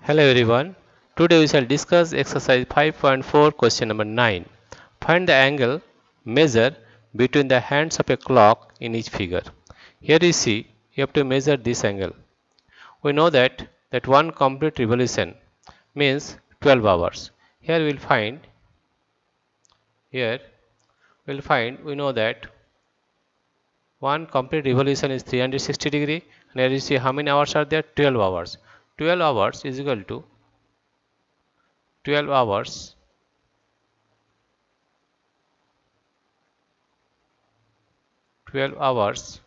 Hello everyone. Today we shall discuss exercise 5.4 question number 9. Find the angle measure between the hands of a clock in each figure. Here you see you have to measure this angle. We know that one complete revolution means 12 hours. Here we know that one complete revolution is 360 degree, and here you see how many hours are there, 12 hours. 12 hours is equal to 12 hours 12 hours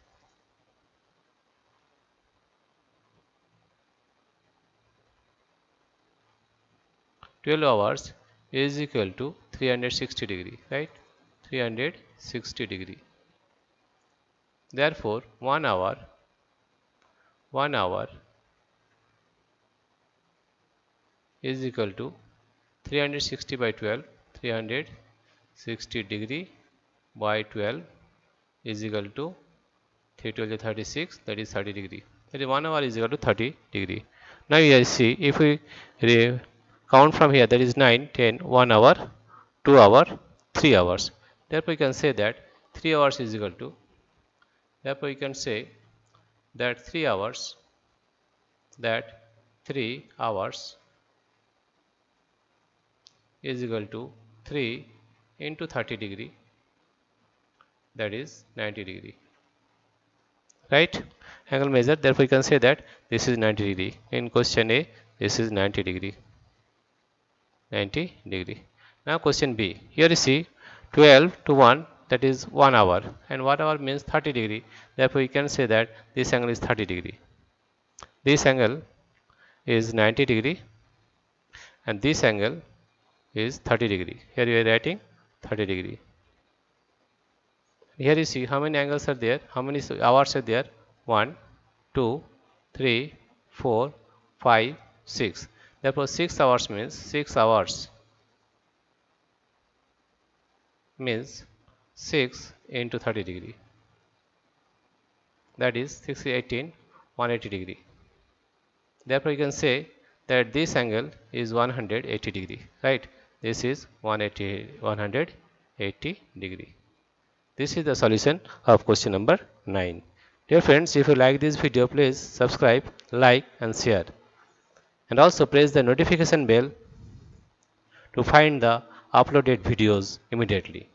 12 hours is equal to 360 degree, right? 360 degree. Therefore 1 hour is equal to 360 by 12. 360 degree by 12 is equal to 3 12 36, that is 30 degree. That is 1 hour is equal to 30 degree. Now you see, if we count from here, that is 9 10 1 hour 2 hour 3 hours. Therefore we can say that 3 hours is equal to, therefore we can say that 3 hours is equal to 3 into 30 degree, that is 90 degree, right? Angle measure, therefore you can say that this is 90 degree. In question A, this is 90 degree. 90 degree. Now question B, here you see 12 to 1, that is 1 hour, and 1 hour means 30 degree. Therefore you can say that this angle is 30 degree. This angle is 90 degree and this angle is 30 degree. Here you are writing 30 degree. Here you see how many angles are there, how many hours are there, 1 2 3 4 5 6. Therefore 6 hours means 6 into 30 degree, that is 6 18 180 degree. Therefore you can say that this angle is 180 degree, right? This is 180 degree. This is the solution of question number 9. Dear friends, if you like this video, please subscribe, like and share, and also press the notification bell to find the uploaded videos immediately.